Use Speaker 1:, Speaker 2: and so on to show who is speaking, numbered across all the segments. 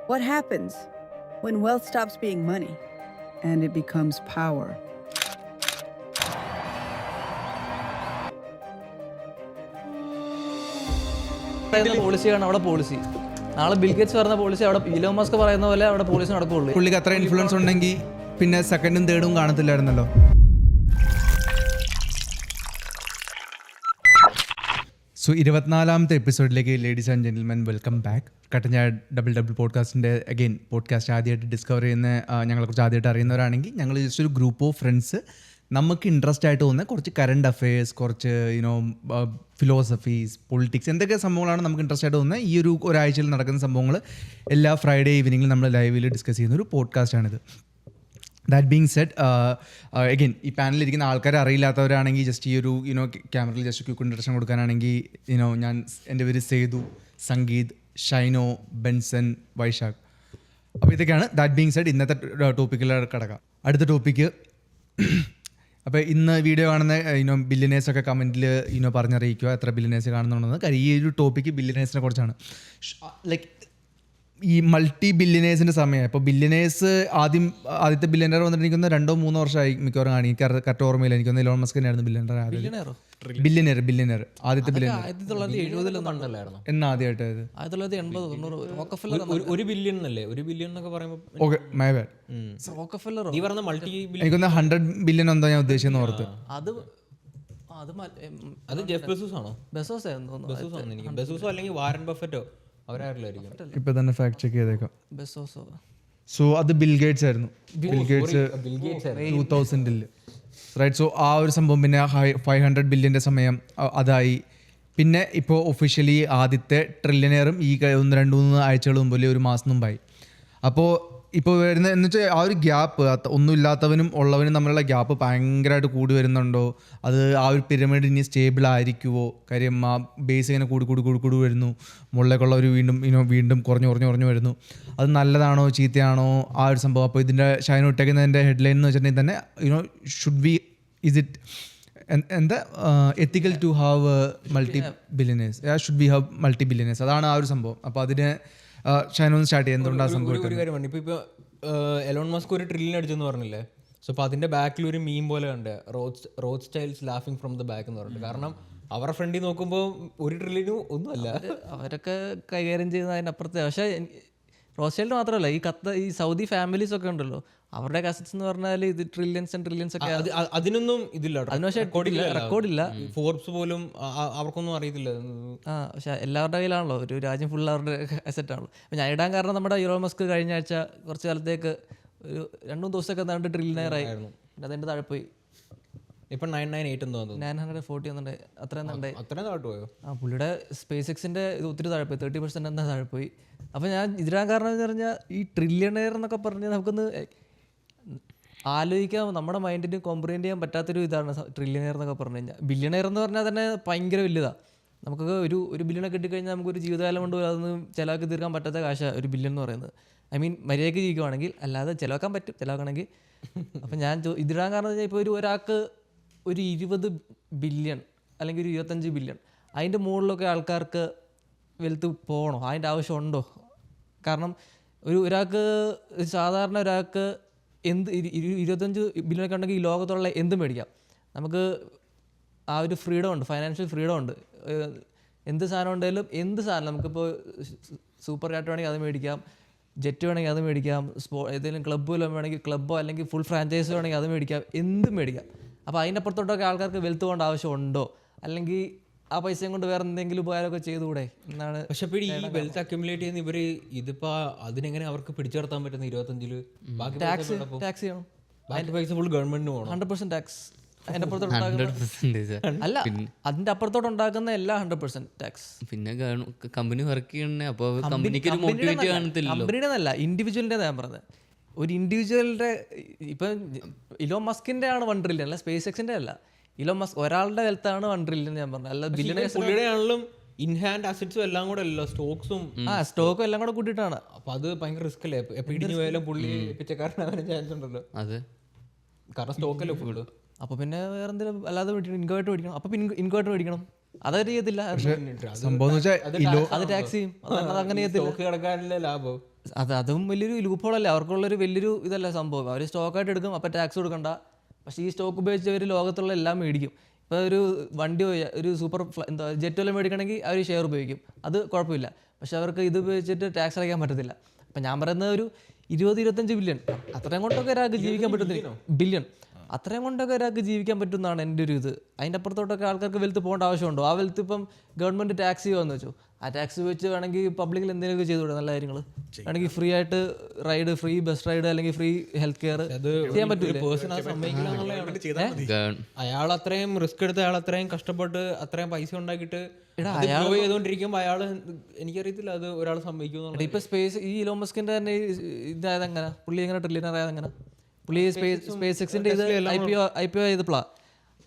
Speaker 1: What happens when wealth stops being money and it becomes power?
Speaker 2: പോളിസിയാണ് അവിടെ policy. നാളെ bill Gates പറയുന്ന policy അവിടെ Elon Musk പറയുന്ന പോലെ അവിടെ പോളിസി നടക്കുകയുള്ളൂ.
Speaker 3: പുള്ളിക്ക് അത്ര ഇൻഫ്ലുവൻസ് ഉണ്ടെങ്കിൽ പിന്നെ സെക്കൻഡും തേർഡും കാണത്തില്ലായിരുന്നല്ലോ. സോ 24ാമത്തെ എപ്പിസോഡിലേക്ക് ladies and gentlemen welcome back. കട്ടഞ്ഞ ഡബിൾ പോഡ്കാസ്റ്റിൻ്റെ അഗെയിൻ പോഡ്കാസ്റ്റ് ആദ്യമായിട്ട് ഡിസ്കവർ ചെയ്യുന്ന ഞങ്ങളെക്കുറിച്ച് ആദ്യമായിട്ട് അറിയുന്നവരാണെങ്കിൽ ഞങ്ങൾ ജസ്റ്റ് ഒരു ഗ്രൂപ്പ് ഓഫ് ഫ്രണ്ട്സ്, നമുക്ക് ഇൻട്രസ്റ്റ് ആയിട്ട് തോന്നുന്ന കുറച്ച് കറണ്ട് അഫെയർസ്, കുറച്ച് ഫിലോസഫീസ്, പൊളിറ്റിക്സ്, എന്തൊക്കെ സംഭവങ്ങളാണ് നമുക്ക് ഇൻട്രസ്റ്റ് ആയിട്ട് തോന്നുന്നത്. ഈ ഒരാഴ്ചയിൽ നടക്കുന്ന സംഭവങ്ങൾ എല്ലാ ഫ്രൈഡേ ഈവനിങ്ങിൽ നമ്മൾ ലൈവിൽ ഡിസ്കസ് ചെയ്യുന്ന ഒരു പോഡ്കാസ്റ്റാണിത്. ദാറ്റ് ബീങ് സെഡ്, അഗെയിൻ ഈ പാനലിരിക്കുന്ന ആൾക്കാരെ അറിയില്ലാത്തവരാണെങ്കിൽ ജസ്റ്റ് ഈ ഒരു ക്യാമറയിൽ ജസ്റ്റ് ക്വിക്ക് ഇൻട്രഡക്ഷൻ കൊടുക്കാനാണെങ്കിൽ ഞാൻ എൻ്റെ പേര് സേതു, സംഗീത്, ഷൈനോ, ബെൻസൺ, വൈശാഖ്. അപ്പോൾ ഇതൊക്കെയാണ്. ദാറ്റ് ബീങ് സെഡ്, ഇന്നത്തെ ടോപ്പിക്കിലേക്ക് കടക്കാം. അടുത്ത ടോപ്പിക്ക്, അപ്പോൾ ഇന്ന് വീഡിയോ കാണുന്ന ബില്യനേഴ്സൊക്കെ കമൻറ്റിൽ പറഞ്ഞറിയിക്കുക എത്ര ബില്യനേഴ്സ് കാണുന്നുണ്ടെന്ന്. കാര്യം ഈ ഒരു ടോപ്പിക്ക് ബില്യനേഴ്സിനെ കുറിച്ചാണ്. ലൈക്ക് ഈ മൾട്ടി ബില്യനേഴ്സിൻ്റെ സമയം. ഇപ്പോൾ ബില്യനേഴ്സ് ആദ്യത്തെ ബില്യനർ വന്നിട്ട് എനിക്കൊന്ന് 2-3 വർഷമായി മിക്കവാറും കാണി. എനിക്ക് കറക്റ്റ് ഓർമ്മയില്ല. എനിക്കൊന്ന് ഇലോൺ മസ്ക് തന്നെയായിരുന്നു ബില്യനർ. ബില്യനർ ആദ്യത്തെ ബില്യനർ
Speaker 4: 1970
Speaker 3: എന്നാ ആദ്യമായിട്ട് ആയത്?
Speaker 4: 1980 1 ബില്യൺ അല്ലേ? 1 ബില്യൺ എന്നൊക്കെ പറയുമ്പോൾ
Speaker 3: ഓക്കെ, മൈ ബാഡ്.
Speaker 4: നീ പറഞ്ഞ മൾട്ടി
Speaker 3: എനിക്കൊന്ന് 100 ബില്യൺ എന്തോ ഞാൻ ഉദ്ദേശിച്ചെന്ന് ഓർത്ത്.
Speaker 4: അത് ജെഫ് ബെസോസ് ആണോ? ബെസോസോ അല്ലെങ്കിൽ വാരൻ ബഫറ്റോ അവരാരില്ലായിരിക്കും.
Speaker 3: ഇപ്പൊ തന്നെ ഫാക്ട് ചെക്ക് ചെയ്തേക്കാം. സോ അത് ബിൽ ഗേറ്റ്സ് ആയിരുന്നു. Bill Gates 2000 right. സോ ആ ഒരു സംഭവം പിന്നെ 500 ബില്യൻ്റെ സമയം അതായി. പിന്നെ ഇപ്പോൾ ഒഫീഷ്യലി ആദ്യത്തെ ട്രില്യനെയറും ഈ 1-2-3 ആഴ്ചകൾ മുമ്പിൽ, ഒരു മാസം മുമ്പായി. അപ്പോൾ ഇപ്പോൾ വരുന്ന എന്ന് വെച്ചാൽ ആ ഒരു ഗ്യാപ്പ്, ഒന്നുമില്ലാത്തവനും ഉള്ളവനും തമ്മിലുള്ള ഗ്യാപ്പ് ഭയങ്കരമായിട്ട് കൂടി വരുന്നുണ്ടോ? അത് ആ ഒരു പിരമിഡ് ഇനി സ്റ്റേബിൾ ആയിരിക്കുമോ? കാര്യം ആ ബേസ് ഇങ്ങനെ കൂടി വരുന്നു. മുകളിലേക്കുള്ളവർ വീണ്ടും കുറഞ്ഞു വരുന്നു. അത് നല്ലതാണോ ചീത്തയാണോ ആ ഒരു സംഭവം? അപ്പോൾ ഇതിൻ്റെ ഷൈൻ ഇട്ടേക്കുന്നതിൻ്റെ ഹെഡ്ലൈൻ എന്ന് വെച്ചിട്ടുണ്ടെങ്കിൽ തന്നെ ഷുഡ് ബി എന്താ ethical to have multi billionaires, should be have multi billionaires. അതാണ് ആ ഒരു സംഭവം. അപ്പോൾ അതിന് ഷൈനൊന്ന് സ്റ്റാർട്ട് ചെയ്യാൻ എന്തുകൊണ്ടാണ് സംഭവം?
Speaker 4: ഒരു കാര്യം പറഞ്ഞു. ഇപ്പോൾ എലോൺ മസ്ക് 1 ട്രില്യൺ അടിച്ചെന്ന് പറഞ്ഞില്ലേ? സോ അപ്പോൾ അതിൻ്റെ ബാക്കിൽ ഒരു മീം പോലെ ഉണ്ട്, road styles laughing from the back എന്ന് പറഞ്ഞിട്ട്. കാരണം അവരുടെ ഫ്രണ്ടിൽ നോക്കുമ്പോൾ 1 ട്രില്യനും ഒന്നുമല്ല.
Speaker 2: അവരൊക്കെ കൈകാര്യം ചെയ്യുന്ന അതിനപ്പുറത്തെ. പക്ഷേ റോസ്റ്റൈൽഡ് മാത്രമല്ല, ഈ സൗദി ഫാമിലീസ് ഒക്കെ ഉണ്ടല്ലോ, അവരുടെ അസറ്റ്സ് എന്ന് പറഞ്ഞാൽ ഇത് ട്രില്യൻസ് ആൻഡ് ട്രില്യൻസ് ഒക്കെ.
Speaker 4: അതിനൊന്നും ഇതില്ല,
Speaker 2: അതിന് പക്ഷേ റെക്കോർഡില്ല.
Speaker 4: ഫോർബ്സ് പോലും അവർക്കൊന്നും അറിയത്തില്ല.
Speaker 2: പക്ഷെ എല്ലാവരുടെ കയ്യിലാണല്ലോ, ഒരു രാജ്യം ഫുൾ അവരുടെ അസറ്റ് ആണല്ലോ. അപ്പം ഞാൻ ഇടാൻ കാരണം നമ്മുടെ ഇലോൺ മസ്ക് കഴിഞ്ഞ ആഴ്ച കുറച്ച് കാലത്തേക്ക് ഒരു 2-3 ദിവസമൊക്കെ എന്താണ്ട് ട്രില്യനെയർ ആയി. പിന്നെ അതിൻ്റെ താഴെ പോയി.
Speaker 4: ഇപ്പം 998 എന്ന് തോന്നുന്നു,
Speaker 2: 940 എന്നുണ്ട്. അത്രയും
Speaker 4: താഴെ പോയോ?
Speaker 2: പുള്ളിയുടെ സ്പേസ് എക്സിൻ്റെ ഇത് ഒത്തിരി താഴെ പോയി, 30% എന്താ താഴെ പോയി. അപ്പോൾ ഞാൻ ഇതിനാൻ കാരണം എന്ന് പറഞ്ഞാൽ ഈ ട്രില്യനെയർ എന്നൊക്കെ പറഞ്ഞാൽ നമുക്കൊന്ന് ആലോചിക്കാൻ, നമ്മുടെ മൈൻഡിന് കോംപ്രിഹെൻഡ് ചെയ്യാൻ പറ്റാത്തൊരു ഇതാണ് ട്രില്യനെയർ എന്നൊക്കെ പറഞ്ഞു കഴിഞ്ഞാൽ. ബില്യനെയർ എന്ന് പറഞ്ഞാൽ തന്നെ ഭയങ്കര വലുതാണ്. നമുക്കൊക്കെ ഒരു ബില്യണൊക്കെ കിട്ടിക്കഴിഞ്ഞാൽ നമുക്കൊരു ജീവിതകാലം കൊണ്ട് അതൊന്നും ചിലവാക്കി തീർക്കാൻ പറ്റാത്ത കാശാണ് ഒരു ബില്യൺ എന്ന് പറയുന്നത്. ഐ മീൻ മര്യാദയ്ക്ക് ജീവിക്കുവാണെങ്കിൽ, അല്ലാതെ ചിലവാക്കാൻ പറ്റും ചിലവാക്കണമെങ്കിൽ. അപ്പം ഞാൻ ഇതിടാൻ കാരണം വെച്ചാൽ ഇപ്പോൾ ഒരാൾക്ക് ഒരു 20 ബില്യൺ അല്ലെങ്കിൽ ഒരു 25 ബില്യൺ അതിൻ്റെ മുകളിലൊക്കെ ആൾക്കാർക്ക് വെൽത്ത് പോകണോ? അതിൻ്റെ ആവശ്യമുണ്ടോ? കാരണം ഒരാൾക്ക് സാധാരണ ഒരാൾക്ക് 25 ബില്യണൊക്കെ ഉണ്ടെങ്കിൽ ഈ ലോകത്തുള്ള എന്തും മേടിക്കാം. നമുക്ക് ആ ഒരു ഫ്രീഡം ഉണ്ട്, ഫൈനാൻഷ്യൽ ഫ്രീഡം ഉണ്ട്. എന്ത് സാധനം ഉണ്ടെങ്കിലും എന്ത് സാധനം നമുക്കിപ്പോൾ സൂപ്പർ യാറ്റ് വേണമെങ്കിൽ അത് മേടിക്കാം, ജെറ്റ് വേണമെങ്കിൽ അത് മേടിക്കാം, ഏതെങ്കിലും ക്ലബ്ബ് വേണമെങ്കിൽ ക്ലബ്ബോ അല്ലെങ്കിൽ ഫുൾ ഫ്രാഞ്ചൈസ് വേണമെങ്കിൽ അത് മേടിക്കാം, എന്തും മേടിക്കാം. അപ്പോൾ അതിൻ്റെ അപ്പുറത്തോട്ടൊക്കെ ആൾക്കാർക്ക് വെൽത്ത് പോകേണ്ട ആവശ്യമുണ്ടോ? അല്ലെങ്കിൽ ആ പൈസയും കൊണ്ട് വേറെ എന്തെങ്കിലും ഉപകാരമൊക്കെ ചെയ്തുകൂടെ എന്നാണ്.
Speaker 4: പക്ഷെ ഇപ്പോൾ ഈ വെൽത്ത് അക്യുമുലേറ്റ് ചെയ്യുന്ന ഇവർ ഇതിപ്പോൾ അതിനെങ്ങനെ അവർക്ക് പിടിച്ചു നിർത്താൻ പറ്റുന്ന 25-ൽ? ബാക്കി
Speaker 2: ടാക്സ് ചെയ്യണം.
Speaker 4: ബാക്കി പൈസ ഫുൾ ഗവൺമെന്റിന് പോകണം.
Speaker 2: 100% ടാക്സ്. അതിൻ്റെ അപ്പുറത്തോട്ട് അല്ല, അതിൻ്റെ അപ്പുറത്തോട്ട് ഉണ്ടാക്കുന്ന എല്ലാ 100% ടാക്സ്.
Speaker 5: പിന്നെ കമ്പനി വർക്ക് ചെയ്യണേ, അപ്പോൾ കമ്പനിക്ക് ഒരു മോട്ടിവേറ്റ് കാണത്തില്ലല്ലോ.
Speaker 2: കമ്പനിയുടെ എന്നല്ല, ഇൻഡിവിജ്വലിൻ്റെ ഞാൻ പറഞ്ഞത്. ഒരു ഇൻഡിവിജ്വലിൻ്റെ ഇപ്പം ഇലോൺ മസ്കിൻ്റെ ആണ് 1 ട്രില്യൺ, അല്ല സ്പേസ് എക്സിൻ്റെ അല്ല. ഇലോൺ മസ്ക് ഒരാളുടെ വെൽത്താണ് 1 ട്രില്യൺ ഞാൻ പറഞ്ഞത്, അല്ല ബില്യണേഴ്സ്.
Speaker 4: പുള്ളിയുടെ ആണെങ്കിലും ഇൻഹാൻഡ് അസറ്റ്സും എല്ലാം കൂടെ അല്ലല്ലോ, സ്റ്റോക്സും
Speaker 2: സ്റ്റോക്കും എല്ലാം കൂടെ കൂട്ടിയിട്ടാണ്.
Speaker 4: അപ്പൊ അത് ഭയങ്കര റിസ്ക് അല്ലേ? പിടിഞ്ഞു പോയാലും പുള്ളി പിച്ചക്കാരനാവാൻ ചാൻസ് ഉണ്ടല്ലോ.
Speaker 5: അതെ,
Speaker 4: കാരണം സ്റ്റോക്കല്ലേ ഫുള്ള്.
Speaker 2: അപ്പോൾ പിന്നെ വേറെ എന്തെങ്കിലും അല്ലാതെ ഇൻകോയിട്ട് മേടിക്കണം. അപ്പം ഇൻകോയിട്ട് മേടിക്കണം, അതവര് ചെയ്യത്തില്ല.
Speaker 3: സംഭവം
Speaker 2: അത് ടാക്സ് ചെയ്യും, അതങ്ങനെ
Speaker 4: സ്റ്റോക്ക് കിടക്കാനല്ലേ ലാഭം.
Speaker 2: അതും വലിയൊരു ലൂപ്പോളല്ലേ, അവർക്കുള്ളൊരു വലിയൊരു ഇതല്ല സംഭവം. അവർ സ്റ്റോക്കായിട്ട് എടുക്കും, അപ്പോൾ ടാക്സ് കൊടുക്കണ്ട. പക്ഷേ ഈ സ്റ്റോക്ക് ഉപയോഗിച്ച് അവർ ലോകത്തുള്ള എല്ലാം മേടിക്കും. ഇപ്പോൾ ഒരു വണ്ടി ഒരു സൂപ്പർ എന്താ ജെറ്റ് വല്ലതും മേടിക്കണമെങ്കിൽ അവർ ഷെയർ ഉപയോഗിക്കും, അത് കുഴപ്പമില്ല. പക്ഷെ അവർക്ക് ഇത് ഉപയോഗിച്ചിട്ട് ടാക്സ് അടയ്ക്കാൻ പറ്റത്തില്ല. അപ്പം ഞാൻ പറയുന്നത് ഒരു 20-25 ബില്യൺ അത്രയും കൊണ്ടൊക്കെ ഒരാൾക്ക് ജീവിക്കാൻ പറ്റുന്നില്ല. ബില്യൺ അത്രയും കൊണ്ടൊക്കെ ഒരാൾക്ക് ജീവിക്കാൻ പറ്റുന്നതാണ് എൻ്റെ ഒരു ഇത്. അതിൻ്റെ അപ്പുറത്തോട്ടൊക്കെ ആൾക്കാർക്ക് വെൽത്ത് പോകേണ്ട ആവശ്യമുണ്ടോ? ആ വെൽത്ത് ഇപ്പം ഗവൺമെൻറ് ടാക്സ് ചെയ്യുമെന്ന് വെച്ചു, ആ ടാക്സ് വെച്ച് വേണമെങ്കിൽ പബ്ലിക്കിൽ എന്തെങ്കിലുമൊക്കെ ചെയ്തുകൂടെ നല്ല കാര്യങ്ങൾ? വേണമെങ്കിൽ ഫ്രീ ആയിട്ട് റൈഡ്, ഫ്രീ ബസ് റൈഡ്, അല്ലെങ്കിൽ ഫ്രീ ഹെൽത്ത് കെയർ ചെയ്യാൻ പറ്റില്ല.
Speaker 4: അയാൾ അത്രയും റിസ്ക് എടുത്ത് അയാൾ അത്രയും കഷ്ടപ്പെട്ട് അത്രയും പൈസ ഉണ്ടാക്കിയിട്ട് ചെയ്തോണ്ടിരിക്കുമ്പോൾ അയാൾ, എനിക്കറിയത്തില്ല അത് ഒരാൾ സമ്മതിക്കും.
Speaker 2: ഇപ്പൊ സ്പേസ് ഈ ഇലോൺ മസ്കിന്റെ തന്നെ ഇതായത് എങ്ങനെ, പുള്ളി എങ്ങനെ ട്രില്യണർ ആയത് എങ്ങനെ? പുള്ളി സ്പേസ് എക്സിന്റെ ഇത് ഐ പി ഒ ചെയ്തപ്പോളാ,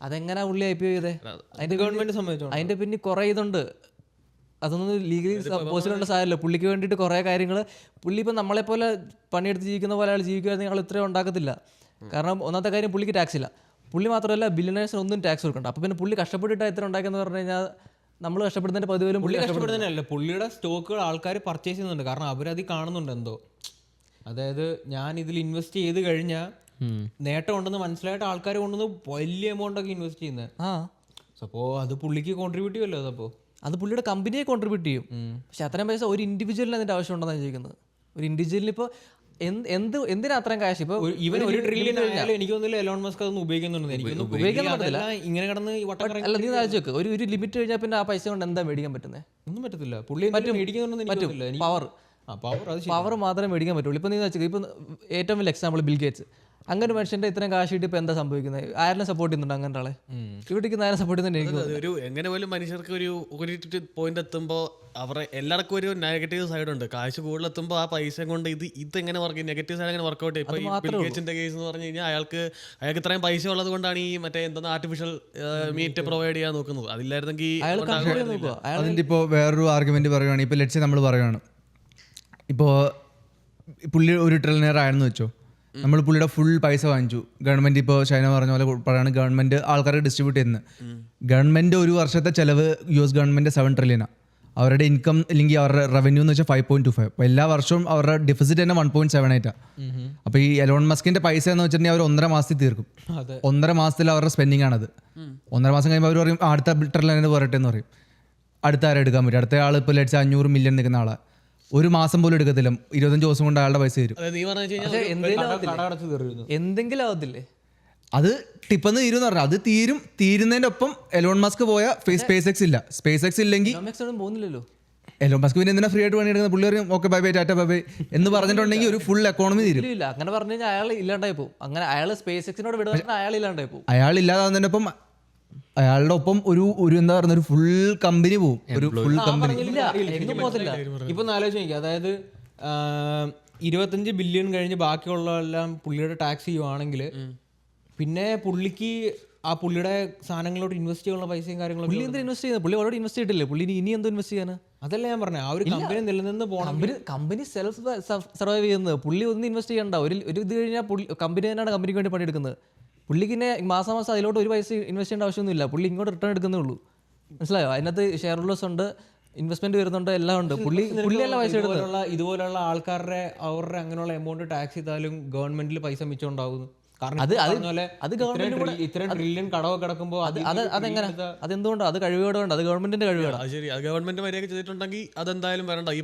Speaker 2: അതെങ്ങനെ പുള്ളി ഐ പി ഒ ചെയ്തേ? അതിന്റെ
Speaker 4: ഗവൺമെന്റ് സമ്മതിച്ചോ?
Speaker 2: അതിന്റെ പിന്നെ കുറെ ഇതുണ്ട്, അതൊന്നും ലീഗലി പോസിബിൾ സാധനമല്ല. പുള്ളിക്ക് വേണ്ടിയിട്ട് കുറേ കാര്യങ്ങൾ, പുള്ളി ഇപ്പം നമ്മളെപ്പോലെ പണിയെടുത്ത് ജീവിക്കുന്ന പോലെ അയാൾ ജീവിക്കുമായിരുന്നെങ്കിൽ ഞങ്ങൾ ഇത്രയും ഉണ്ടാക്കത്തില്ല. കാരണം ഒന്നാമത്തെ കാര്യം, പുള്ളിക്ക് ടാക്സ് ഇല്ല. പുള്ളി മാത്രമല്ല ബില്യണേഴ്സിന് ഒന്നും ടാക്സ് കൊടുക്കണ്ട. അപ്പോൾ പിന്നെ പുള്ളി കഷ്ടപ്പെട്ടിട്ട് എത്ര ഉണ്ടാക്കിയെന്ന് പറഞ്ഞു കഴിഞ്ഞാൽ നമ്മൾ കഷ്ടപ്പെടുന്നതിൻ്റെ പതിവിലും
Speaker 4: പുള്ളി കഷ്ടപ്പെടുന്നതല്ല, പുള്ളിയുടെ സ്റ്റോക്കുകൾ ആൾക്കാർ പർച്ചേസ് ചെയ്യുന്നുണ്ട്. കാരണം അവരത് കാണുന്നുണ്ട് എന്തോ, അതായത് ഞാൻ ഇതിൽ ഇൻവെസ്റ്റ് ചെയ്ത് കഴിഞ്ഞാൽ നേട്ടം ഉണ്ടെന്ന് മനസ്സിലായിട്ട് ആൾക്കാർ കൊണ്ടുവന്ന് വലിയ എമൗണ്ട് ഒക്കെ ഇൻവെസ്റ്റ് ചെയ്യുന്നത്. അപ്പോൾ അത് പുള്ളിക്ക് കോൺട്രിബ്യൂട്ട് ചെയ്യുമല്ലോ. അതപ്പോൾ
Speaker 2: അത് പുള്ളിയുടെ കമ്പനിയെ കോൺട്രിബ്യൂട്ട് ചെയ്യും. പക്ഷെ അത്രയും പൈസ ഒരു ഇൻഡിവിജ്വലിന് അതിൻ്റെ ആവശ്യം ഉണ്ടെന്നാണ് ചോദിക്കുന്നത്. ഒരു ഇൻഡിവിജ്വലിന് ഇപ്പോൾ എന്തിനാ അത്രയും കാശ്? ഇപ്പോൾ
Speaker 4: ഇവൻ 1 ട്രില്യൺ ആയാലും എനിക്ക് തോന്നുന്നില്ല എലോൺ മസ്ക് അതൊന്നും ഉപയോഗിക്കുന്നുണ്ട്.
Speaker 2: ഉപയോഗിക്കാൻ പറ്റില്ല.
Speaker 4: ഇങ്ങനെ കിടന്ന്
Speaker 2: അല്ല, നീ ആലോചിച്ച് നോക്ക്, ഒരു ലിമിറ്റ് കഴിഞ്ഞാൽ പിന്നെ ആ പൈസ കൊണ്ട് എന്താ മേടിക്കാൻ പറ്റുന്നത്?
Speaker 4: ഒന്നും പറ്റത്തില്ല. പുള്ളി മേടിക്കുന്നുണ്ടെന്ന്
Speaker 2: പവർ മാത്രമേ മേടിക്കാൻ പറ്റുള്ളൂ. ഇപ്പം നീ വെച്ചാൽ ഇപ്പം ഏറ്റവും വലിയ എക്സാമ്പിൾ ബിൽ ഗേറ്റ്സ്. അങ്ങനെ മനുഷ്യൻ്റെ ഇത്രയും കാശ് കിട്ടി ഇപ്പോൾ എന്താ സംഭവിക്കുന്നത്? ആരെല്ലാം സപ്പോർട്ട് ചെയ്യുന്നുണ്ട് അങ്ങനത്തെ ആളെ? ഇവിടേക്ക് ആരും സപ്പോർട്ട് ചെയ്യുന്നുണ്ട്?
Speaker 6: ഒരു എങ്ങനെ പോലും മനുഷ്യർക്ക് ഒരു പോയിന്റ് എത്തുമ്പോൾ അവരെ എല്ലാവർക്കും ഒരു നെഗറ്റീവ് സൈഡ് ഉണ്ട്. കാശ് കൂടുതലെത്തുമ്പോൾ ആ പൈസ കൊണ്ട് ഇതെങ്ങനെ വർക്ക് ചെയ്യും, നെഗറ്റീവ് സൈഡ് എങ്ങനെ വർക്ക്ഔട്ട് ചെയ്യും. ഇപ്പോൾ ഈ ബിൽ ഗേറ്റ്സിന്റെ കേസ് എന്ന് പറഞ്ഞു കഴിഞ്ഞാൽ അയാൾക്ക് ഇത്രയും പൈസ ഉള്ളത് കൊണ്ടാണ് ഈ മറ്റേ എന്താ ആർട്ടിഫിഷ്യൽ മീറ്റ് പ്രൊവൈഡ് ചെയ്യാൻ നോക്കുന്നത്. അതില്ലായിരുന്നെങ്കിൽ
Speaker 3: അതിൻ്റെ ഇപ്പോൾ വേറൊരു ആർഗ്യുമെന്റ് പറയുകയാണെങ്കിൽ, ഇപ്പോൾ ലെറ്റ്സ് നമ്മൾ പറയുകയാണ്, ഇപ്പോൾ പുള്ളി 1 ട്രില്യണർ ആയെന്ന് വെച്ചോ, നമ്മൾ പുള്ളിയുടെ ഫുൾ പൈസ വാങ്ങിച്ചു. ഗവൺമെൻറ് ഇപ്പോൾ ചൈന പറഞ്ഞ പോലെ പറയുകയാണ്, ഗവൺമെൻറ് ആൾക്കാർക്ക് ഡിസ്ട്രിബ്യൂട്ട് ചെയ്യുന്നത്. ഗവൺമെൻറ് ഒരു വർഷത്തെ ചിലവ് US ഗവൺമെൻറ് 7 ട്രില്യനാണ്. അവരുടെ ഇൻകം അല്ലെങ്കിൽ അവരുടെ റവന്യൂ എന്ന് വെച്ചാൽ 5.25. അപ്പോൾ എല്ലാ വർഷവും അവരുടെ ഡെഫിസിറ്റ് തന്നെ 1.78. അപ്പോൾ ഈ എലോൺ മസ്കിൻ്റെ പൈസ എന്ന് വെച്ചിട്ടുണ്ടെങ്കിൽ അവർ 1.5 മാസത്തിൽ തീർക്കും. 1.5 മാസത്തിൽ അവരുടെ സ്പെൻഡിങ് ആണത്. 1.5 മാസം കഴിയുമ്പോൾ അവർ പറയും അടുത്ത ട്രില്യൺ പറയട്ടെ എന്ന് പറയും. അടുത്ത ആരും എടുക്കാൻ പറ്റും? അടുത്ത ആൾ ഇപ്പോൾ ലെറ്റ്സ് 500 മില്യൺ നിൽക്കുന്ന ആളെ 1 മാസം പോലും എടുക്കത്തില്ല. 25 ദിവസം കൊണ്ട് അയാളുടെ പൈസ തരും.
Speaker 2: എന്തെങ്കിലും ആവത്തില്ലേ?
Speaker 3: അത് ടിപ്പെന്ന് തീരും എന്ന് പറഞ്ഞാൽ അത് തീരുന്നതിൻ്റെ ഒപ്പം എലോൺ മസ്ക് പോയ സ്പേസ് എക്സ് ഇല്ല. സ്പേസ് എക്സ് ഇല്ലെങ്കിൽ
Speaker 2: പോകുന്നില്ലല്ലോ.
Speaker 3: എലോൺ മസ്ക് പിന്നെ എന്തിനാ ഫ്രീ ആയിട്ട് പണിയെടുക്കുന്നത്? പുള്ളി പറയും okay bye bye Tata bye bye എന്ന് പറഞ്ഞിട്ടുണ്ടെങ്കിൽ ഒരു ഫുൾ എക്കോണമി തീരും.
Speaker 2: ഇല്ല, അങ്ങനെ പറഞ്ഞു കഴിഞ്ഞാൽ അയാൾ ഇല്ലാണ്ടായി പോകും. അങ്ങനെ അയാൾ സ്പേസ് എക്സിനോട് വിടുക, അയാൾ ഇല്ലാണ്ടായി പോകും.
Speaker 3: അയാൾ ഇല്ലാതാവുന്നതിൻ്റെ ഒപ്പം അയാളുടെ ഒപ്പം ഒരു എന്താ പറയുക, ഒരു ഫുൾ കമ്പനി പോകും. ഒരു ഫുൾ കമ്പനി
Speaker 4: ഇപ്പൊ ആലോചിച്ച് നോക്കി, അതായത് 25 ബില്യൺ കഴിഞ്ഞ് ബാക്കിയുള്ളതെല്ലാം പുള്ളിയുടെ ടാക്സ് ചെയ്യുവാണെങ്കിൽ പിന്നെ പുള്ളിക്ക് ആ പുള്ളിയുടെ സാധനങ്ങളോട് ഇൻവെസ്റ്റ് ചെയ്യാനുള്ള പൈസയും കാര്യങ്ങളും
Speaker 2: പുള്ളി എന്ത് ഇൻവെസ്റ്റ് ചെയ്യുന്നത്? പുള്ളി ഓൾറെഡി ഇൻവെസ്റ്റ് ചെയ്തിട്ടില്ലേ? പുള്ളി ഇനി എന്തോ ഇൻവെസ്റ്റ് ചെയ്യാനാ?
Speaker 4: അതല്ല ഞാൻ പറഞ്ഞത്, ആ ഒരു കമ്പനി നിലനിന്ന് പോകണം.
Speaker 2: കമ്പനി സെൽഫ് സർവൈവ് ചെയ്യുന്നത്. പുള്ളി ഒന്നും ഇൻവെസ്റ്റ് ചെയ്യണ്ട. ഒരു ഇത് കഴിഞ്ഞാൽ കമ്പനി തന്നെയാണ് കമ്പനിക്ക് വേണ്ടി പണിയെടുക്കുന്നത്. പുള്ളിക്ക് മാസം അതിലോട്ട് ഒരു പൈസ ഇൻവെസ്റ്റ് ചെയ്യേണ്ട ആവശ്യമൊന്നുമില്ല. പുള്ളി ഇങ്ങോട്ട് റിട്ടേൺ എടുക്കുന്നേ ഉള്ളൂ. മനസ്സിലായോ? അതിനകത്ത് ഷെയർ ഹോൾഡേഴ്സ് ഉണ്ട്, ഇൻവെസ്റ്റ്മെന്റ് വരുന്നുണ്ട്, എല്ലാം ഉണ്ട്. പുള്ളിയല്ല പൈസ എടുക്കുന്നത്.
Speaker 4: ഇതുപോലുള്ള ആൾക്കാരുടെ അവരുടെ അങ്ങനെയുള്ള എമൗണ്ട് ടാക്സ് ചെയ്താലും ഗവൺമെന്റിൽ പൈസ മിച്ചം ഉണ്ടാകുന്നു. കാരണം ഇത്രയും ട്രില്യൺ കടവൊക്കെ കിടക്കുമ്പോൾ
Speaker 2: അതെങ്ങനെ? അതെന്തുകൊണ്ടാണ്? അത് കഴിവുകേടുണ്ട്. അത് ഗവൺമെന്റിന്റെ കഴിവുകേടാണ്.
Speaker 6: ശരി, അത് ഗവൺമെന്റ് മര്യാദ ചെയ്തിട്ടുണ്ടെങ്കിൽ അതെന്തായാലും വരണ്ട. ഈ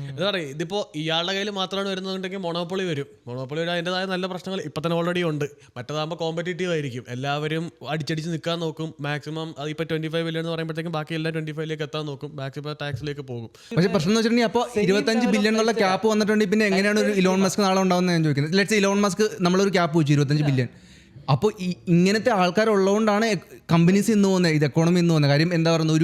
Speaker 6: എന്താ പറയുക, ഇതിപ്പോ ഇയാളുടെ കയ്യിൽ മാത്രമാണ് വരുന്നുണ്ടെങ്കിൽ മൊണോപ്പൊളി വരും. മൊണോപ്പൊളി വരും, അതിൻ്റെതായ നല്ല പ്രശ്നങ്ങൾ ഇപ്പൊ തന്നെ ഓൾറെഡി ഉണ്ട്. മറ്റേതാകുമ്പോൾ കോമ്പറ്റീറ്റീവ് ആയിരിക്കും, എല്ലാവരും അടിച്ചടിച്ച് നിൽക്കാൻ നോക്കും. മാക്സിമം അതിപ്പോൾ 25 ബില്യൺ എന്ന് പറയുമ്പോഴത്തേക്കും ബാക്കി എല്ലാം 25 എത്താൻ നോക്കും. മാക്സിമം ടാക്സിലേക്ക് പോകും.
Speaker 3: പക്ഷേ പ്രശ്നം എന്ന് വെച്ചിട്ടുണ്ടെങ്കിൽ അപ്പോൾ 25 ബില്യൺ എന്നുള്ള ക്യാപ്പ് വന്നിട്ടുണ്ടെങ്കിൽ പിന്നെ എങ്ങനെയാണ് ഒരു ഇലോൺ മസ്ക് നാളെ ഉണ്ടാവുന്നത് ഞാൻ ചോദിക്കുന്നത്. ലെറ്റ്സ് ഇലോൺ മസ്ക് നമ്മളൊരു ക്യാപ്പ് 25 ബില്യൺ. അപ്പോൾ ഇങ്ങനത്തെ ആൾക്കാരുള്ളതുകൊണ്ടാണ് കമ്പനീസ് ഇന്ന് പോകുന്നത്, ഇത് എക്കോണമി ഇന്ന് പോകുന്നത്. കാര്യം എന്താ പറയുന്നത്,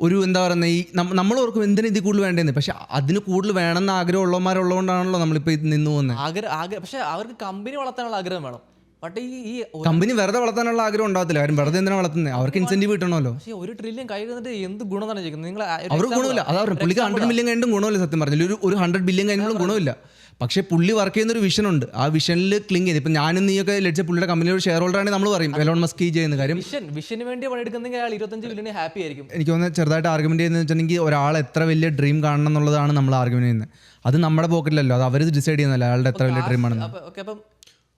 Speaker 3: ഒരു എന്താ പറയുന്നത്, ഈ നമ്മൾ ഓർക്കും എന്തിനും ഇതിൽ കൂടുതൽ വേണ്ടതെന്ന്. പക്ഷെ അതിന് കൂടുതൽ വേണമെന്ന് ആഗ്രഹമുള്ളവന്മാരുള്ളതുകൊണ്ടാണല്ലോ നമ്മളിപ്പോൾ ഇത് നിന്ന് പോകുന്നത്.
Speaker 2: പക്ഷെ അവർക്ക് കമ്പനി വളർത്താനുള്ള ആഗ്രഹം വേണം. പക്ഷേ ഈ
Speaker 3: കമ്പനി വെറുതെ വളർത്താനുള്ള ആഗ്രഹം ഉണ്ടാകത്തില്ല. കാര്യം വെറുതെ എന്തിനാണ് വളർത്തുന്നത്? അവർക്ക് ഇൻസെന്റീവ് കിട്ടണമല്ലോ.
Speaker 2: പക്ഷേ 1 ട്രില്യൺ കൈ കഴിഞ്ഞിട്ട് എന്ത് ഗുണം തന്നെ ചോദിക്കുന്നത്? നിങ്ങൾ
Speaker 3: അവർക്ക് ഗുണമില്ല. അതാ പുള്ളിക്ക് 100 മില്യൺ കഴിഞ്ഞിട്ടും ഗുണമില്ല. സത്യം പറഞ്ഞാൽ ഒരു 100 ബില്യൺ കഴിഞ്ഞാലും ഗുണമില്ല. പക്ഷേ പുള്ളി വർക്ക് ചെയ്യുന്ന ഒരു വിഷൻ ഉണ്ട്, ആ വിഷനിൽ ക്ലിങ് ചെയ്ത്. ഇപ്പം ഞാനും നീയൊക്കെ ലക്ഷ്യ പുള്ളിയുടെ കമ്പനിയുടെ ഷെയർ ഹോൾഡർ ആണെങ്കിൽ നമ്മൾ പറയും എലോൺ മസ്ക് ഈ ചെയ്യുന്ന കാര്യം.
Speaker 2: വിഷന് വേണ്ടി പണിയെടുക്കുന്നെങ്കിൽ അയാൾ 25 ബില്യൺ ഹാപ്പി ആയിരിക്കും.
Speaker 3: എനിക്ക് തോന്നുന്നത് ചെറുതായിട്ട് ആർഗ്യുമെന്റ് ചെയ്യുന്നത് വെച്ചിട്ടുണ്ടെങ്കിൽ ഒരാൾ എത്ര വലിയ ഡ്രീം കാണണം എന്നുള്ളതാണ് നമ്മൾ ആർഗ്യുമെന്റ് ചെയ്യുന്നത്. അത് നമ്മുടെ പോക്കറ്റിലല്ലോ, അത് അവർ ഡിസൈഡ് ചെയ്യുന്നല്ലോ അയാളുടെ എത്ര വലിയ ഡ്രീം ആണെന്ന്.
Speaker 2: ഓക്കെ, അപ്പം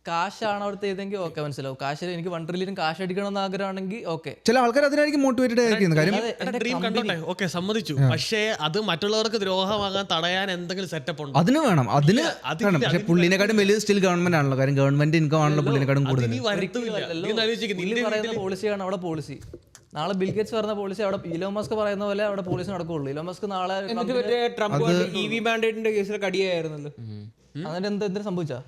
Speaker 2: കാശാണ് അവിടുത്തെ ഏതെങ്കിൽ ഓക്കെ മനസ്സിലാവും. കാശ് എനിക്ക് 1 ട്രില്യൺ കാശ് അടിക്കണം എന്ന് ആഗ്രഹമാണെങ്കിൽ ഓക്കെ.
Speaker 3: ചില ആൾക്കാർ അതിനായിരിക്കും മോട്ടിവേറ്റഡ് ആയിരിക്കുന്നത്. കാര്യം
Speaker 6: ഡ്രീം കണ്ടോട്ടെ, ഓക്കെ സമ്മതിച്ചു. പക്ഷേ അത് മറ്റുള്ളവർക്ക് ദ്രോഹമാകാൻ തടയാൻ എന്തെങ്കിലും സെറ്റപ്പ് ഉണ്ട്,
Speaker 3: അതിന് വേണം. പക്ഷേ പുള്ളിനെക്കാട്ടും വലിയ സ്റ്റിൽ ഗവൺമെന്റ് ആണല്ലോ. കാര്യം ഗവൺമെന്റ് ഇൻകം ആണല്ലോ പുള്ളിനെക്കാട്ടും കൂടുതൽ.
Speaker 2: പറയുന്ന പോളിസിയാണ് അവിടെ പോളിസി. നാളെ ബിൽഗേറ്റ്സ് പറയുന്ന പോളിസി അവിടെ ഇലോൺ മസ്ക് പറയുന്ന പോലെ അവിടെ പോളിസി നടക്കുള്ളൂ. ഇലോൺ മസ്ക് നാളെ
Speaker 4: ട്രംപ് EV മാൻഡേറ്റിന്റെ കേസിൽ കടിയായിരുന്നല്ലോ.
Speaker 2: അതിന് എന്തെങ്കിലും സംഭവിച്ചാ?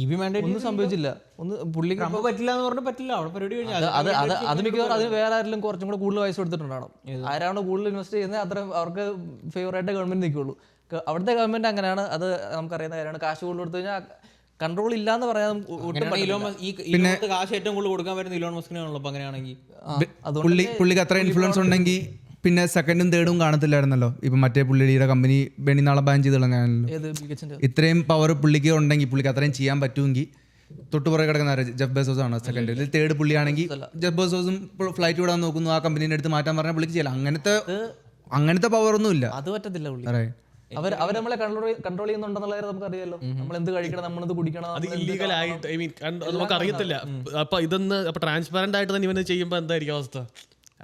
Speaker 4: EV മാൻഡേറ്റ്
Speaker 2: ഒന്നും സംഭവിച്ചില്ല. ഒന്ന് പുള്ളിക്ക്
Speaker 4: ട്രംപ് പറ്റില്ല എന്ന് പറഞ്ഞാൽ പറ്റില്ല, അവിടെ പരിപാടി കഴിഞ്ഞാൽ
Speaker 2: അത് മിക്കവാറും അതിന് വേറെ ആരെങ്കിലും കുറച്ചും കൂടെ കൂടുതൽ വയസ്സ് കൊടുത്തിട്ടുണ്ടാവും. ആരാണോ കൂടുതൽ ഇൻവെസ്റ്റ് ചെയ്യുന്നത് അത്ര അവർക്ക് ഫേവറായിട്ട് ഗവൺമെന്റ് നിൽക്കുള്ളൂ. അവിടുത്തെ ഗവൺമെന്റ് അങ്ങനെയാണ്, അത് നമുക്കറിയുന്ന കാര്യമാണ്. കാശ് കൂടുതൽ കൊടുത്തു കഴിഞ്ഞാൽ കൺട്രോൾ ഇല്ലാന്ന് പറയാൻ
Speaker 4: പിന്നെ കാശ് ഏറ്റവും കൂടുതൽ കൊടുക്കാൻ പറ്റുന്ന ഇലോൺ മസ്കിനാണല്ലോ. അപ്പൊ അങ്ങനെയാണെങ്കിൽ
Speaker 3: പുള്ളിക്ക് അത്ര ഇൻഫ്ലുവൻസ് ഉണ്ടെങ്കിൽ പിന്നെ സെക്കൻഡും തേർഡും കാണത്തില്ലായിരുന്നല്ലോ. ഇപ്പം മറ്റേ പുള്ളിയുടെ കമ്പനി വേണി നാളെ ബാൻ ചെയ്ത് കളഞ്ഞാണല്ലോ. ഇത്രയും പവർ പുള്ളിക്ക് ഉണ്ടെങ്കിൽ, പുള്ളിക്ക് അത്രയും ചെയ്യാൻ പറ്റുമെങ്കിൽ, തൊട്ടുപുറകെ കിടക്കുന്ന ജെഫ് ബെസോസ് ആണ് സെക്കൻഡ്. ഇതിൽ തേർഡ് പുള്ളിയാണെങ്കിൽ ജെഫ് ബെസോസും ഫ്ലൈറ്റ് വിടാൻ നോക്കുന്നു, ആ കമ്പനീൻ്റെ അടുത്ത് മാറ്റാൻ പറഞ്ഞാൽ പുള്ളിക്ക് ചെയ്യാം. അങ്ങനത്തെ പവർ ഒന്നും ഇല്ല.
Speaker 2: അത് പറ്റത്തില്ല പുള്ളി. അവർ നമ്മളെ കൺട്രോൾ ചെയ്യുന്നുണ്ടെന്നുള്ള കാര്യം നമുക്കറിയാലോ. നമ്മൾ എന്ത് കഴിക്കണം, നമ്മളത് കുടിക്കണം,
Speaker 6: അത് ഇല്ലീഗൽ ആയിട്ട് നമുക്ക് അറിയത്തില്ല. അപ്പൊ ഇതൊന്ന് ട്രാൻസ്പെറന്റ് ആയിട്ട് തന്നെ ഇവന് ചെയ്യുമ്പോ എന്തായിരിക്കും അവസ്ഥ?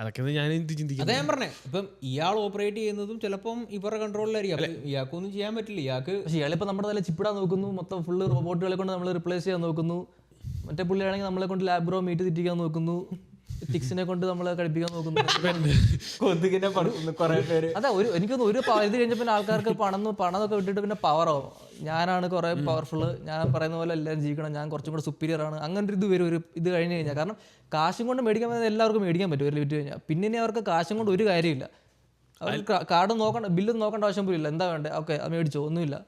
Speaker 6: അതൊക്കെ ഞാൻ ചിന്തിക്കും.
Speaker 4: അതാ ഞാൻ പറഞ്ഞേ, ഇപ്പം ഇയാൾ ഓപ്പറേറ്റ് ചെയ്യുന്നതും ചിലപ്പം ഇവരുടെ കൺട്രോളിലായിരിക്കും. ഇയാൾക്കൊന്നും ചെയ്യാൻ പറ്റില്ല.
Speaker 2: പക്ഷേ ഇയാളിപ്പോൾ നമ്മുടെ തല ചിപ്പിടാൻ നോക്കുന്നു, മൊത്തം ഫുള്ള് റോബോട്ടുകളെ കൊണ്ട് നമ്മൾ റിപ്ലേസ് ചെയ്യാൻ നോക്കുന്നു. മറ്റേ പുള്ളിയാണെങ്കിൽ നമ്മളെ കൊണ്ട് ലാബ്രോ മീറ്റ് തെറ്റിക്കാൻ നോക്കുന്നു, ടിക്സിനെ കൊണ്ട് നമ്മളെ കഴിപ്പിക്കാൻ നോക്കുന്നു. അതെ, എനിക്കൊന്ന് ഒരു ഇത് കഴിഞ്ഞ പിന്നെ ആൾക്കാർക്ക് പണമൊക്കെ വിട്ടിട്ട് പിന്നെ പവറാവും. ഞാനാണ് കുറെ പവർഫുൾ, ഞാൻ പറയുന്ന പോലെ എല്ലാവരും ജീവിക്കണം, ഞാൻ കുറച്ചും കൂടെ സുപ്പീരിയർ ആണ്, അങ്ങനെ ഒരു ഇത് വരും. ഒരു ഇത് കഴിഞ്ഞ് കഴിഞ്ഞാൽ, കാരണം കാശും കൊണ്ട് മേടിക്കാൻ പറ്റുന്നത് എല്ലാവർക്കും മേടിക്കാൻ പറ്റും ഒരു ലിമിറ്റ് കഴിഞ്ഞാൽ. പിന്നെ അവർക്ക് കാശും കൊണ്ട് ഒരു കാര്യമില്ല. അവർക്ക് കാർഡ് നോക്കണ്ട, ബില്ല് നോക്കേണ്ട ആവശ്യം പോലും ഇല്ല. എന്താ വേണ്ടത്, ഓക്കെ അത് മേടിച്ചോ, ഒന്നുമില്ല.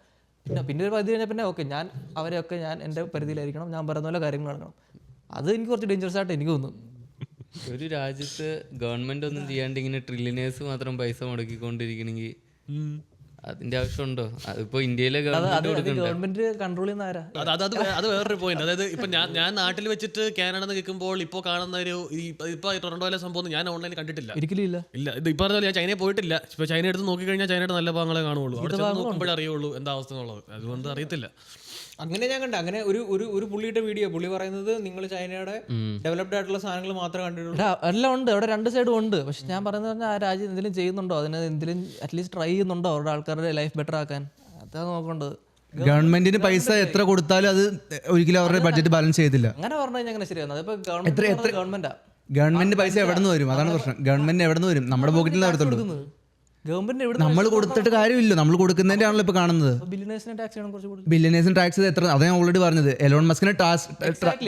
Speaker 2: പിന്നെ ഒരു പരിധി കഴിഞ്ഞാൽ പിന്നെ ഓക്കെ ഞാൻ അവരെയൊക്കെ ഞാൻ എൻ്റെ പരിധിയിലായിരിക്കണം, ഞാൻ പറയുന്ന പോലെ കാര്യങ്ങൾ നടക്കണം. അത് എനിക്ക് കുറച്ച് ഡേഞ്ചറസ് ആയിട്ട് എനിക്ക് തോന്നുന്നു.
Speaker 5: ഒരു രാജ്യത്ത് ഗവൺമെന്റ് ഒന്നും ചെയ്യാണ്ട് ഇങ്ങനെ ട്രില്യനേഴ്സ് മാത്രം പൈസ മുടക്കിക്കൊണ്ടിരിക്കണമെങ്കിൽ അതിന്റെ ആവശ്യമുണ്ടോ? അതിപ്പോ ഇന്ത്യയിലെ
Speaker 2: ഗവൺമെന്റ് കൺട്രോൾ ചെയ്യുന്ന ആരാ?
Speaker 6: അത് വേറൊരു പോയിന്റ്. അതായത് ഇപ്പൊ ഞാൻ നാട്ടിൽ വെച്ചിട്ട് കാനഡ കേൾക്കുമ്പോൾ ഇപ്പോൾ കാണുന്ന ഒരു ഇപ്പൊ ടൊറന്റോയിലെ സംഭവം ഞാൻ ഓൺലൈനിൽ കണ്ടിട്ടില്ല.
Speaker 2: ഒരിക്കലും ഇല്ല.
Speaker 6: ഇത് ഇപ്പൊ പറഞ്ഞാൽ ഞാൻ ചൈനയിൽ പോയിട്ടില്ല. ഇപ്പൊ ചൈന എടുത്ത് നോക്കിക്കഴിഞ്ഞാൽ ചൈനയുടെ നല്ല ഭാഗങ്ങളെ കാണുള്ളൂ. അവിടെ നോക്കുമ്പോഴേ അറിയുള്ളൂ എന്താ അവസ്ഥ എന്നുള്ളത്. അതുകൊണ്ട് അറിയത്തില്ല.
Speaker 4: അങ്ങനെ ഞാൻ കണ്ട അങ്ങനെ ഒരു പുള്ളിയുടെ വീഡിയോ, പുള്ളി പറയുന്നത് നിങ്ങൾ ചൈനയുടെ ഡെവലപ്ഡ് ആയിട്ടുള്ള സാധനങ്ങൾ മാത്രമേ കണ്ടിട്ടുള്ളൂ.
Speaker 2: എല്ലാം ഉണ്ട് അവിടെ, രണ്ട് സൈഡും ഉണ്ട്. പക്ഷെ ഞാൻ പറയുന്നത് പറഞ്ഞാൽ ആ രാജ്യം എന്തെങ്കിലും ചെയ്യുന്നുണ്ടോ, അതിന് എന്തെങ്കിലും അറ്റ്ലീസ്റ്റ് ട്രൈ ചെയ്യുന്നുണ്ടോ അവരുടെ ആൾക്കാരുടെ ലൈഫ് ബെറ്റർ ആക്കാൻ? അതാണ് നോക്കേണ്ടത്.
Speaker 3: ഗവൺമെന്റിന് പൈസ എത്ര കൊടുത്താലും അത് ഒരിക്കലും അവരുടെ ബഡ്ജറ്റ് ബാലൻസ് ചെയ്തില്ല.
Speaker 2: അങ്ങനെ പറഞ്ഞു കഴിഞ്ഞാൽ അങ്ങനെ ശരിയാണ്. അതിപ്പോ ഗവൺമെന്റാ,
Speaker 3: ഗവൺമെന്റ് പൈസ എവിടെ നിന്ന് വരും? അതാണ് പ്രശ്നം. ഗവൺമെന്റ് എവിടെ നിന്ന് വരും? നമ്മുടെ പോക്കറ്റിൽ നിന്ന് വരത്തുള്ളൂ.
Speaker 2: ഗവൺമെന്റ്
Speaker 3: നമ്മൾ കൊടുത്തിട്ട് കാര്യമില്ല. നമ്മൾ കൊടുക്കുന്നതിന്റെ ആണല്ലോ ഇപ്പൊ കാണുന്നത്.
Speaker 2: ബില്യനേഴ്സിന് ടാക്സ് ചെയ്യണം, കുറച്ച് കൂടുതൽ.
Speaker 3: ബില്യനേഴ്സിന് ടാക്സ് എത്ര? അതാ ഞാൻ ഓൾറെഡി പറഞ്ഞത്. എലോൺ മസ്കിനെ ടാക്സ്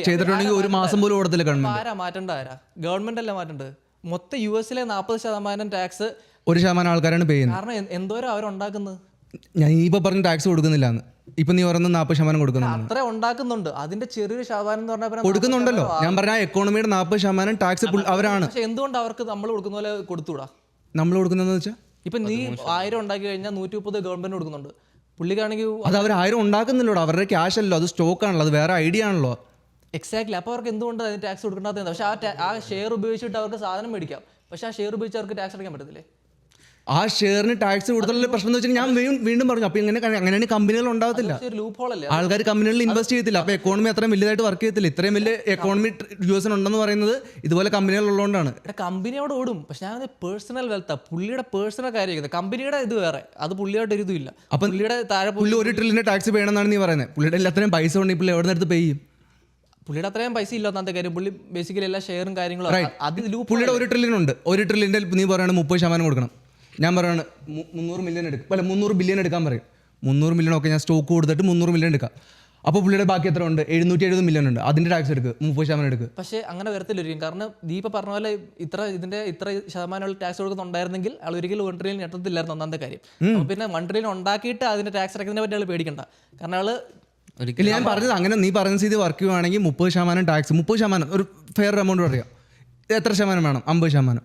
Speaker 3: ചെയ്തിട്ടുണ്ടെങ്കിൽ ഒരു മാസം പോലും കൊടുത്തില്ല ഗവൺമെന്റ്.
Speaker 2: ആരാ മാറ്റേണ്ട? ആരാ? ഗവൺമെന്റ് അല്ല മാറ്റേണ്ടത്. മൊത്തം US-ലെ 40% ടാക്സ്
Speaker 3: 1% ആൾക്കാരാണ് പേ ചെയ്യുന്നത്.
Speaker 2: കാരണം എന്തോരം അവരുണ്ടാക്കുന്നത്.
Speaker 3: ഞാൻ ഇപ്പൊ പറഞ്ഞ ടാക്സ് കൊടുക്കുന്നില്ല എന്ന്. ഇപ്പൊ നീ പറയുന്നത് 40% കൊടുക്കുന്നുണ്ട്.
Speaker 2: അത്ര ഉണ്ടാക്കുന്നുണ്ട്. അതിന്റെ ചെറിയൊരു ശതമാനം എന്ന് പറഞ്ഞാൽ
Speaker 3: കൊടുക്കുന്നുണ്ടല്ലോ. ഞാൻ പറഞ്ഞ എക്കോണമിയുടെ 40% ടാക്സ് അവരാണ്.
Speaker 2: പക്ഷെ എന്തുകൊണ്ട് അവർക്ക് നമ്മൾ കൊടുക്കുന്ന പോലെ കൊടുത്തുകൂടാ?
Speaker 3: നമ്മൾ കൊടുക്കുന്നതെന്ന് വെച്ചാൽ
Speaker 2: ഇപ്പൊ നീ 1000 ഉണ്ടാക്കി കഴിഞ്ഞാൽ 130 ഗവൺമെന്റ് കൊടുക്കുന്നുണ്ട്. പുള്ളിക്കാണെങ്കിൽ
Speaker 3: അത് അവർ 1000 ഉണ്ടാക്കുന്നില്ലോ. അവരുടെ ക്യാഷ് അല്ലോ, അത് സ്റ്റോക്ക് ആണല്ലോ, അത് വേറെ ഐഡിയ ആണല്ലോ.
Speaker 2: എക്സാക്ട്ലി. അപ്പോൾ അവർക്ക് എന്തുകൊണ്ട് അതിന് ടാക്സ് കൊടുക്കേണ്ടത്? പക്ഷെ ആ ഷെയർ ഉപയോഗിച്ചിട്ട് അവർക്ക് സാധനം മേടിക്കാം. പക്ഷെ ആ ഷെയർ ഉപയോഗിച്ച് അവർക്ക് ടാക്സ് അടയ്ക്കാൻ പറ്റത്തില്ലേ?
Speaker 3: ആ ഷെയറിന് ടാക്സ് കൊടുത്തുള്ള പ്രശ്നം എന്ന് വെച്ചാൽ ഞാൻ വീണ്ടും പറഞ്ഞു. അപ്പൊ അങ്ങനെയാണ് കമ്പനികൾ ഉണ്ടാവത്തില്ല.
Speaker 2: ലൂപ്പ് ഹോൾ അല്ലേ?
Speaker 3: ആൾക്കാർ കമ്പനികളിൽ ഇൻവെസ്റ്റ് ചെയ്യത്തില്ല. അപ്പൊ എക്കോണമി അത്രയും വലുതായിട്ട് വർക്ക് ചെയ്യത്തില്ല. ഇത്രയും വലിയ എക്കോണമി US ഉണ്ടെന്ന് പറയുന്നത് ഇതുപോലെ കമ്പനികൾ ഉള്ളതുകൊണ്ടാണ്.
Speaker 2: കമ്പനി അവിടെ ഓടും. പക്ഷെ ഞാൻ പേഴ്സണൽ വെൽത്താ, പുള്ളിയുടെ പേഴ്സണൽ കാര്യം. കമ്പനിയുടെ ഇത് വേറെ, അത് പുള്ളിയായിട്ട് ഒരു ഇതുമില്ല. അപ്പൊ പുള്ളിയുടെ താഴെ
Speaker 3: പുള്ളി 1 ട്രില്യൺ ടാക്സ് വേണമെന്നാണ് നീ പറയുന്നത്. പുള്ളിയുടെ എല്ലാത്തിനും പൈസ ഉണ്ടെങ്കിൽ പുള്ളി എവിടെ നിന്ന് പേ ചെയ്യും?
Speaker 2: പുള്ളിയുടെ അത്രയും പൈസ ഇല്ലാത്ത കാര്യം. പുള്ളി ബേസിക്കലി എല്ലാ ഷെയറും കാര്യങ്ങളും
Speaker 3: പുള്ളിയുടെ 1 ട്രില്യൺ ഉണ്ട്. 1 ട്രില്യൻ്റെ നീ പറയുകയാണ് 30% കൊടുക്കണം. ഞാൻ പറയാണ് 300 മില്യൺ എടുക്കും, അല്ല 300 ബില്യൺ എടുക്കാൻ പറയും. 300 മില്യൺ ഒക്കെ ഞാൻ സ്റ്റോക്ക് കൊടുത്തിട്ട് 300 മില്യൺ എടുക്കാം. അപ്പോൾ പുള്ളിയുടെ ബാക്കി എത്ര ഉണ്ട്? 770 മില്യൺ ഉണ്ട്. അതിന്റെ ടാക്സ് എടുക്കുക, 30% എടുക്കുക.
Speaker 2: പക്ഷേ അങ്ങനെ വരത്തില്ലായിരിക്കും. കാരണം ദീപ പറഞ്ഞ പോലെ ഇത്ര ശതമാനമുള്ള ടാക്സ് കൊടുക്കുന്നുണ്ടായിരുന്നെങ്കിൽ ആൾ ഒരിക്കലും 1 ട്രില്യൺ ഞെട്ടത്തില്ലായിരുന്നു. ഒന്നാമത്തെ കാര്യം. പിന്നെ 1 ട്രില്യൺ ഉണ്ടാക്കിയിട്ട് അതിന്റെ ടാക്സ് അടയ്ക്കുന്നതിനെ പറ്റി ആൾ പേടിക്കണ്ട. കാരണം ആള്
Speaker 3: ഒരിക്കലും ഞാൻ പറഞ്ഞത് അങ്ങനെ നീ പറയുന്ന സ്ഥിതി വർക്ക് ചെയ്യുവാണെങ്കിൽ 30% ടാക്സ്, 30% ഒരു ഫെയർ എമൗണ്ട് പറയാം. എത്ര ശതമാനം വേണം? 50%.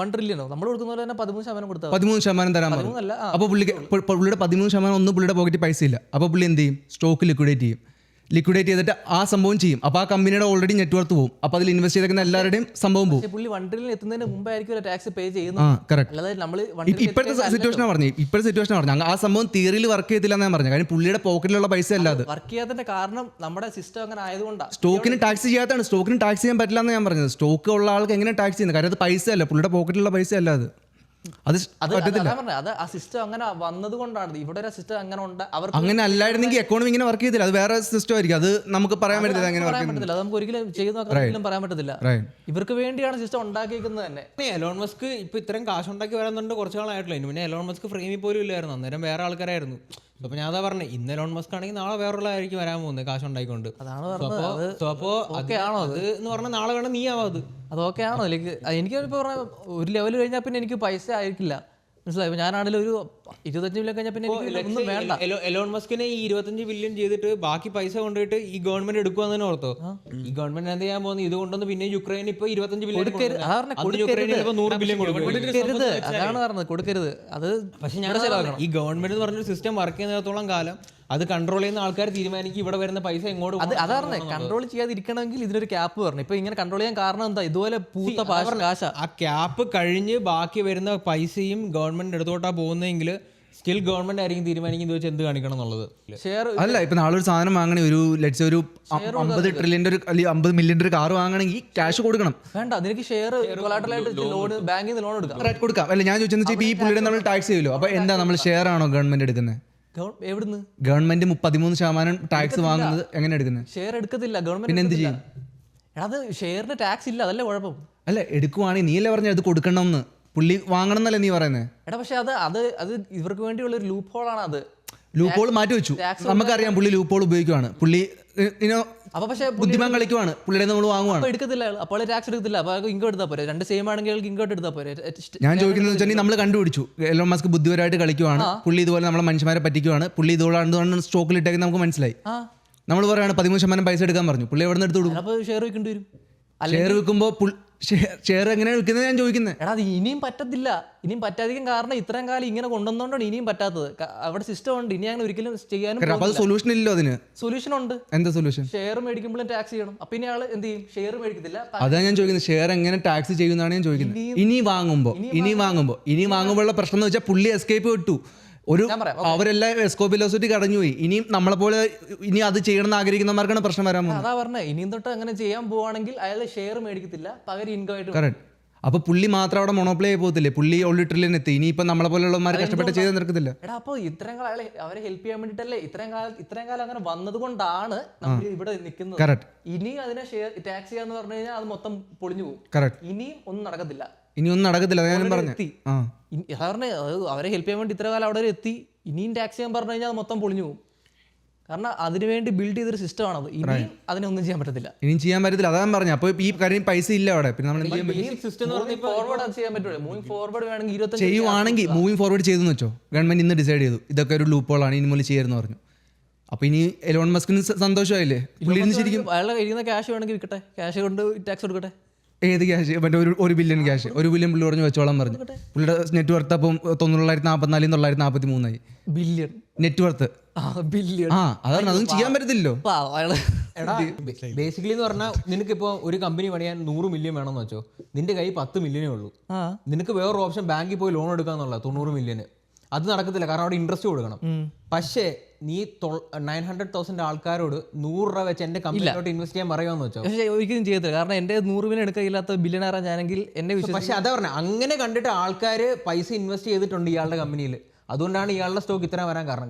Speaker 2: 1 ട്രില്യണോ നമ്മൾ കൊടുക്കുന്ന പോലെ തന്നെ 13% കൊടുത്താൽ
Speaker 3: 13% തരാൻ പറഞ്ഞു. അപ്പോൾ പുള്ളിയുടെ 13% ഒന്നും പുള്ളിയുടെ പോക്കറ്റിൽ പൈസ ഇല്ല. അപ്പോൾ പുള്ളി എന്ത് ചെയ്യും? സ്റ്റോക്ക് ലിക്വിഡേറ്റ് ചെയ്യും. ലിക്വിഡേറ്റ് ചെയ്തിട്ട് ആ സംഭവം ചെയ്യും. അപ്പോൾ ആ കമ്പനിയുടെ ഓൾറെഡി നെറ്റ്വർത്ത് പോകും. അപ്പോൾ അതിൽ ഇൻവെസ്റ്റ് ചെയ്തേക്കുന്ന എല്ലാവരുടെയും സംഭവം പോകും.
Speaker 2: പുള്ളി 1 ട്രില്യൺ എത്തുന്നതിന് മുമ്പായിരിക്കും ടാക്സ് പേ
Speaker 3: ആ
Speaker 2: ചെയ്യുന്നത്.
Speaker 3: കറക്റ്റ്.
Speaker 2: അല്ലാതെ നമ്മൾ
Speaker 3: ഇപ്പോഴത്തെ സിറ്റുവേഷനാണ് പറഞ്ഞു ആ സംഭവം തിയറിയിൽ വർക്ക് ചെയ്തില്ല എന്നാണ് പറഞ്ഞു. കാര്യം പുള്ളിയുടെ പോക്കറ്റിലുള്ള പൈസ അല്ലാതെ
Speaker 2: വർക്ക് ചെയ്യാത്തതിന്റെ കാരണം നമ്മുടെ സിസ്റ്റം അങ്ങനെ ആയതുകൊണ്ടാണ്.
Speaker 3: സ്റ്റോക്കിന് ടാക്സ് ചെയ്യാത്തതാണ്. സ്റ്റോക്കിന് ടാക്സ് ചെയ്യാൻ പറ്റില്ല എന്ന് ഞാൻ പറഞ്ഞത്. സ്റ്റോക്ക് ഉള്ള ആൾക്ക് എങ്ങനെ ടാക്സ് ചെയ്യുന്നത്? കാര്യം അത് പൈസ അല്ല, പുള്ളിയുടെ പോക്കറ്റിലുള്ള പൈസ അല്ല അത്. അത് പറ്റത്തില്ല.
Speaker 2: അത് ആ സിസ്റ്റം അങ്ങനെ വന്നത് കൊണ്ടാണ്. ഇവിടെ ഒരു സിസ്റ്റം അങ്ങനെ ഉണ്ട്. അവർക്ക്
Speaker 3: അങ്ങനെ അല്ലായിരുന്നെങ്കിൽ എക്കോണമി ഇങ്ങനെ വർക്ക് ചെയ്തില്ല. അത് വേറെ സിസ്റ്റം ആയിരിക്കും. അത് നമുക്ക് പറയാൻ പറ്റില്ല അങ്ങനെ വർക്ക്
Speaker 2: പറ്റത്തില്ല. അത് നമുക്ക് ഒരിക്കലും ചെയ്ത് നോക്കാൻ പറയാൻ പറ്റത്തില്ല. ഇവർക്ക് വേണ്ടിയാണ് സിസ്റ്റം ഉണ്ടാക്കിയിരിക്കുന്നത് തന്നെ.
Speaker 4: എലോൺ മസ്ക് ഇപ്പൊ ഇത്രയും കാശുണ്ടാക്കി വരാന്നുണ്ട് കുറച്ച് നാളായിട്ടില്ല. ഇനി പിന്നെ എലോൺ മസ്ക് ഫ്രെയിമിൽ പോലും ഇല്ലായിരുന്നു. അന്നേരം വേറെ ആൾക്കാരായിരുന്നു. അപ്പൊ ഞാൻ അതാ പറഞ്ഞത്, ഇന്ന് എലോൺ മസ്ക് ആണെങ്കിൽ നാളെ വേറൊരാളായിരിക്കും വരാൻ പോകുന്നത് കാശുണ്ടായിക്കൊണ്ട്. അപ്പോ ഓക്കെ ആണോ അത് എന്ന് പറഞ്ഞാൽ നാളെ വേണം നീ ആവാം അത്.
Speaker 2: അതൊക്കെ ആണോ? എനിക്ക് ഇപ്പൊ പറഞ്ഞ ഒരു ലെവൽ കഴിഞ്ഞാൽ പിന്നെ എനിക്ക് പൈസ ആയിരിക്കില്ല. മനസ്സിലായി? ഞാനാണെങ്കിലും ഒരു 25 മില്യൺ കഴിഞ്ഞാൽ പിന്നെ ഒന്നും വേണ്ട.
Speaker 4: എലോൺ മസ്കിനെ ഈ 25 ബില്യൺ ചെയ്തിട്ട് ബാക്കി പൈസ കൊണ്ടുപോയിട്ട് ഈ ഗവൺമെന്റ് എടുക്കുവാന്ന് തന്നെ ഓർത്തോ. ഈ ഗവൺമെന്റ് എന്ത് ചെയ്യാൻ പോകുന്നത്? ഇത് കൊണ്ടൊന്ന് പിന്നെ യുക്രൈൻ ഇപ്പൊ 25 ബില്യൺ യുക്രൈനിൽ 100 ബില്യൺ
Speaker 2: കൊടുക്കരുത്. അതാണ് പറഞ്ഞത്, കൊടുക്കരുത്. അത്
Speaker 4: പക്ഷെ ഞാൻ ഈ ഗവൺമെന്റ് എന്ന് പറഞ്ഞൊരു സിസ്റ്റം വർക്ക് ചെയ്യുന്നിടത്തോളം കാലം അത് കൺട്രോൾ ചെയ്യുന്ന ആൾക്കാർ തീരുമാനിക്കും ഇവിടെ വരുന്ന പൈസ എങ്ങോട്ട്.
Speaker 2: അതാണ് കൺട്രോൾ ചെയ്യാതിരിക്കണമെങ്കിൽ ഇതിനൊരു ക്യാപ്പ് പറഞ്ഞു. ഇപ്പൊ ഇങ്ങനെ കൺട്രോൾ ചെയ്യാൻ കാരണം എന്താ? ഇതുപോലെ പൂത്ത കാശ.
Speaker 4: ആ ക്യാപ്പ് കഴിഞ്ഞ് ബാക്കി വരുന്ന പൈസയും ഗവൺമെന്റ് എടുത്തോട്ടാ പോകുന്നതെങ്കിൽ സ്റ്റിൽ ഗവൺമെന്റ് ആയിരിക്കും തീരുമാനിക്കും ഇത് വെച്ച് എന്ത് കാണിക്കണം എന്നുള്ളത്.
Speaker 2: ഷെയർ
Speaker 3: അല്ല, ഇപ്പൊ നാളെ ഒരു സാധനം വാങ്ങണേ, ഒരു 50 ട്രില്യന്റെ ഒരു 50 മില്യന്റെ ഒരു കാർ വാങ്ങണമെങ്കിൽ ക്യാഷ് കൊടുക്കണം.
Speaker 2: വേണ്ട, നിനക്ക് ഷെയർ കൊളാറ്ററലായിട്ട് ലോൺ ബാങ്കിൽ നിന്ന് ലോൺ എടുക്കാം.
Speaker 3: കൊടുക്കാം. അല്ല, ഞാൻ ചോദിച്ചെന്ന് ഈ പുള്ളിയുടെ നമ്മൾ ടാക്സ് ചെയ്യുമല്ലോ. അപ്പൊ എന്താ നമ്മൾ ഷെയർ ആണോ ഗവൺമെന്റ് എടുക്കുന്നത്?
Speaker 2: എവിടുന്ന്?
Speaker 3: ഗവൺമെന്റ് 13% ടാക്സ് വാങ്ങുന്നത് എങ്ങനെ എടുക്കുന്നത്?
Speaker 2: ഷെയർ എടുക്കത്തില്ല ഗവൺമെന്റ്.
Speaker 3: പിന്നെ എന്ത് ചെയ്യും?
Speaker 2: അത് ഷെയറിന് ടാക്സ് ഇല്ല, അതല്ലേ കുഴപ്പം.
Speaker 3: അല്ല, എടുക്കുവാണെങ്കിൽ നീ അല്ലേ പറഞ്ഞ അത് കൊടുക്കണമെന്ന്, പുള്ളി വാങ്ങണം എന്നല്ലേ നീ പറയുന്നത്?
Speaker 2: എടാ പക്ഷെ അത് ഇവർക്ക് വേണ്ടിയുള്ള ഒരു ലൂപ്പ് ഹോൾ ആണ്. അത്
Speaker 3: ലൂപ്പ് ഹോൾ മാറ്റി വെച്ചു. നമുക്കറിയാം പുള്ളി ലൂപ്പ് ഹോൾ ഉപയോഗിക്കുവാണ്. പുള്ളി
Speaker 2: അപ്പൊ പക്ഷേ
Speaker 3: ബുദ്ധിമാൻ കളിക്കുവാണ്. പുള്ളിയുടെ നമ്മൾ വാങ്ങുവാണ്.
Speaker 2: എടുക്കത്തില്ല, അപ്പോൾ ടാക്സ് എടുക്കത്തില്ല. അപ്പൊ ഇങ്ങോട്ട് എടുത്താൽ പോരെ. രണ്ട് സെയിം ആണെങ്കിൽ ഇങ്ങോട്ട് എടുത്താൽ പോരെ.
Speaker 3: ഞാൻ ചോദിക്കുന്നത് വെച്ചാൽ നമ്മൾ കണ്ടുപിടിച്ചു എലോൺ മസ്ക് ബുദ്ധിപരമായിട്ട് കളിക്കുവാണ്. പുള്ളി ഇതുപോലെ നമ്മളെ മനുഷ്യന്മാരെ പറ്റിക്കുവാണ്. പുള്ളി ഇതുകൊണ്ടാണ് സ്റ്റോക്കിൽ ഇട്ടേക്കുന്നത് നമുക്ക് മനസ്സിലായി. നമ്മൾ പറയാണ് 13% പൈസ എടുക്കാൻ പറഞ്ഞു. പുള്ളി എവിടെ നിന്ന് എടുത്തു കൊടുക്കും?
Speaker 2: അപ്പൊ ഷെയർ വെക്കേണ്ടി വരും.
Speaker 3: ഷെയർ വെക്കുമ്പോൾ ഷെയർ എങ്ങനെയാണ് വെക്കുന്നത് ഞാൻ ചോദിക്കുന്നത്.
Speaker 2: എടാ അത് ഇനിയും പറ്റത്തില്ല. ഇനിയും പറ്റാതിരിക്കും കാരണം ഇത്രയും കാലം ഇങ്ങനെ കൊണ്ടുവന്നോണ്ടാണ് ഇനിയും പറ്റാത്തത്. അവിടെ സിസ്റ്റം ഉണ്ട്. ഇനി അങ്ങനെ ഒരിക്കലും ചെയ്യാനും
Speaker 3: അപ്പൊ അത് സൊല്യൂഷൻ ഇല്ലല്ലോ അതിന്.
Speaker 2: സൊല്യൂഷൻ ഉണ്ട്.
Speaker 3: എന്താ സൊല്യൂഷൻ?
Speaker 2: ഷെയർ മേടിക്കുമ്പോഴും ടാക്സ് ചെയ്യണം. അപ്പൊ ഇനി ആള് എന്ത് ചെയ്യും? ഷെയർ മേടിക്കത്തില്ല.
Speaker 3: അതാ ഞാൻ ചോദിക്കുന്നത്, ഷെയർ എങ്ങനെ ടാക്സ് ചെയ്യുന്നതാണ് ഞാൻ ചോദിക്കുന്നത്. ഇനി വാങ്ങുമ്പോൾ പ്രശ്നം എന്ന് വെച്ചാൽ പുള്ളി എസ്കേപ്പ് വിട്ടു. അവരെല്ലാം എസ്കോ വെലോസിറ്റി കടഞ്ഞുപോയി. ഇനിയും നമ്മളെ പോലെ ഇനി അത് ചെയ്യണമെന്ന് ആഗ്രഹിക്കുന്നവർക്കാണ് പ്രശ്നം വരാൻ പോകുന്നത്.
Speaker 2: അതാ പറഞ്ഞത്, ഇനിയും തൊട്ട് അങ്ങനെ ചെയ്യാൻ പോവാണെങ്കിൽ അയാൾ ഷെയർ മേടിക്കത്തില്ല, പകരം ഇൻകം ആയിട്ട്.
Speaker 3: കറക്റ്റ്. അപ്പൊ പുള്ളി മാത്രം അവിടെ മൊണോപ്ലൈ ആയി പോകത്തില്ലേ? പുള്ളി ഓൾറെഡി ട്രില്യൺ എത്തി. ഇനിയിപ്പോ നമ്മളെ പോലെയുള്ളവന്മാർ കഷ്ടപ്പെട്ട് ചെയ്ത് നിൽക്കത്തില്ല.
Speaker 2: എടാ അപ്പൊ ഇത്രയും കാലം അവരെ ഹെൽപ്പ് ചെയ്യാൻ വേണ്ടിട്ടല്ലേ ഇത്രയും കാലം അങ്ങനെ വന്നത് കൊണ്ടാണ് നമ്മൾ ഇവിടെ നിൽക്കുന്നത്.
Speaker 3: കറക്റ്റ്.
Speaker 2: ഇനി അതിനെ ഷെയർ ടാക്സ് ചെയ്യാന്ന് പറഞ്ഞു കഴിഞ്ഞാൽ അത് മൊത്തം പൊളിഞ്ഞു പോകും.
Speaker 3: കറക്റ്റ്.
Speaker 2: ഇനിയും ഒന്നും നടക്കത്തില്ല.
Speaker 3: ഞാൻ പറഞ്ഞു.
Speaker 2: സാറിന് അവരെ ഹെൽപ്പ് ചെയ്യാൻ വേണ്ടി ഇത്ര കാലം അവിടെ എത്തി. ഇനിയും ടാക്സ് ചെയ്യാൻ പറഞ്ഞു കഴിഞ്ഞാൽ അത് മൊത്തം പൊളിഞ്ഞു പോകും. കാരണം അതിനുവേണ്ടി ബിൽഡ് ചെയ്തൊരു സിസ്റ്റം ആണത്. ഇനിയും അതിനൊന്നും ചെയ്യാൻ പറ്റത്തില്ല.
Speaker 3: ഇനിയും ചെയ്യാൻ പറ്റത്തില്ല. അതാണ് പറഞ്ഞു. അപ്പൊ ഈ കാര്യം പൈസ ഇല്ല അവിടെ. പിന്നെ നമ്മൾ ചെയ്യുവാണെങ്കിൽ മൂവിങ് ഫോർവേഡ് ചെയ്തെന്ന് വെച്ചോ. ഗവൺമെന്റ് ഇന്ന് ഡിസൈഡ് ചെയ്തു ഇതൊക്കെ ഒരു ലൂപ്പ് ഹോളാണ്, ഇനി മുതൽ ചെയ്യുന്നു പറഞ്ഞു. അപ്പൊ ഇനി എലോൺ മസ്കിന് സന്തോഷമായില്ലേ? പുള്ളി ശരിക്കും
Speaker 2: അയാളുടെ കഴിയുന്ന ക്യാഷ് വേണമെങ്കിൽ വിൽക്കട്ടെ, ക്യാഷ് കൊണ്ട് ടാക്സ് കൊടുക്കട്ടെ.
Speaker 3: ഏത് ക്യാഷ്? മറ്റേ 1 ബില്യൺ ക്യാഷ്. 1 ബില്യൺ പുള്ളി പറഞ്ഞു വെച്ചോളാൻ പറഞ്ഞു. പുള്ളിയുടെ നെറ്റ് വർത്ത് അപ്പം 944 943
Speaker 2: ബില്യൺ
Speaker 3: നെറ്റ് വർത്ത്.
Speaker 2: ബില്യൺ.
Speaker 3: അതാണ്, അതും ചെയ്യാൻ പറ്റത്തില്ലല്ലോ.
Speaker 4: ബേസിക്കലി എന്ന് പറഞ്ഞാൽ നിനക്കിപ്പോൾ ഒരു കമ്പനി പണിയാൻ 100 മില്യൺ വേണമെന്ന് വെച്ചോ. നിന്റെ കൈ 10 മില്യണേ ഉള്ളൂ. നിനക്ക് വേറൊരു ഓപ്ഷൻ ബാങ്കിൽ പോയി ലോൺ എടുക്കാന്നുള്ള 90 മില്യന്. അത് നടക്കത്തില്ല, കാരണം അവിടെ ഇൻട്രസ്റ്റ് കൊടുക്കണം. പക്ഷേ നീ 900,000 ആൾക്കാരോട് 100 രൂപ വെച്ച് എന്റെ കമ്പനിയിലോട്ട് ഇൻവെസ്റ്റ് ചെയ്യാൻ പറയുമെന്ന് വെച്ചോ.
Speaker 2: പക്ഷേ ഒരിക്കലും ചെയ്യത്തില്ല, കാരണം എന്റെ 100 മില്യൺ എടുക്കില്ലാത്ത ബില്യണാറാ ഞാനെങ്കിൽ എന്നെ.
Speaker 4: പക്ഷെ അതാ പറഞ്ഞ, അങ്ങനെ കണ്ടിട്ട് ആൾക്കാർ പൈസ ഇൻവെസ്റ്റ് ചെയ്തിട്ടുണ്ട് ഇയാളുടെ കമ്പനിയിൽ. അതുകൊണ്ടാണ് ഇയാളുടെ സ്റ്റോക്ക് ഇത്രയും വരാൻ കാരണം.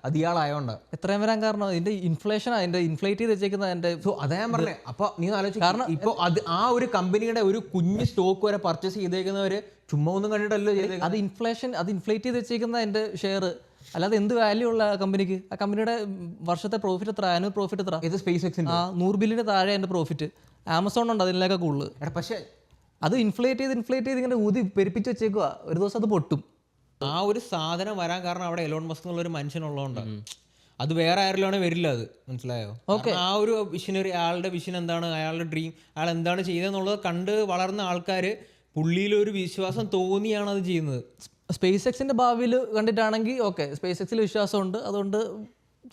Speaker 4: അത് ഇയാളായോണ്ടാണ്
Speaker 2: എത്രയും വരാൻ കാരണം. അതിന്റെ ഇൻഫ്ലേഷൻ, അതിന്റെ ഇൻഫ്ലേറ്റ് ചെയ്ത് വെച്ചേക്കുന്ന അതിന്റെ.
Speaker 4: അതാ ഞാൻ പറഞ്ഞേ. അപ്പൊ നീ ആലോചിച്ചു, കാരണം ഇപ്പൊ അത് ആ ഒരു കമ്പനിയുടെ ഒരു കുഞ്ഞ് സ്റ്റോക്ക് വരെ പർച്ചേസ് ചെയ്തേക്കുന്നവര് ചുമ്മാ ഒന്നും കണ്ടിട്ടല്ലോ ചെയ്തേക്കുന്നത്.
Speaker 2: അത് ഇൻഫ്ലേറ്റ് ചെയ്ത് വെച്ചേക്കുന്ന അതിന്റെ ഷെയർ. അല്ലാതെ എന്ത് വാല്യൂ ഉള്ള കമ്പനിക്ക്? ആ കമ്പനിയുടെ വർഷത്തെ പ്രോഫിറ്റ് എത്ര? ആനുവൽ പ്രോഫിറ്റ് എത്ര?
Speaker 4: ഇത് സ്പേസ് എക്സിന്റെ
Speaker 2: 100 ബില്യന് താഴെ അതിന്റെ പ്രോഫിറ്റ്. ആമസോൺ ഉണ്ട് അതിനൊക്കെ കൂടുതൽ.
Speaker 4: പക്ഷെ
Speaker 2: അത് ഇൻഫ്ലേറ്റ് ചെയ്ത് ഇങ്ങനെ ഊതി പെരുപ്പിച്ച് വെച്ചേക്കുക. ഒരു ദിവസം അത് പൊട്ടും.
Speaker 4: ആ ഒരു സാധനം വരാൻ കാരണം അവിടെ എലോൺ മസ്ക് എന്നുള്ള ഒരു മനുഷ്യനുള്ളതുകൊണ്ടാണ്. അത് വേറെ ആരെങ്കിലും വരില്ല. അത് മനസ്സിലായോ? ആ ഒരു വിഷനറി, അയാളുടെ വിഷൻ എന്താണ്, അയാളുടെ ഡ്രീം, അയാൾ എന്താണ് ചെയ്തതെന്നുള്ളത് കണ്ട് വളർന്ന ആൾക്കാർ പുള്ളിയിലൊരു വിശ്വാസം തോന്നിയാണ് അത് ചെയ്യുന്നത്.
Speaker 2: സ്പേസ് എക്സിന്റെ ഭാവിയിൽ കണ്ടിട്ടാണെങ്കിൽ ഓക്കെ, സ്പേസ് എക്സിൽ വിശ്വാസമുണ്ട്, അതുകൊണ്ട്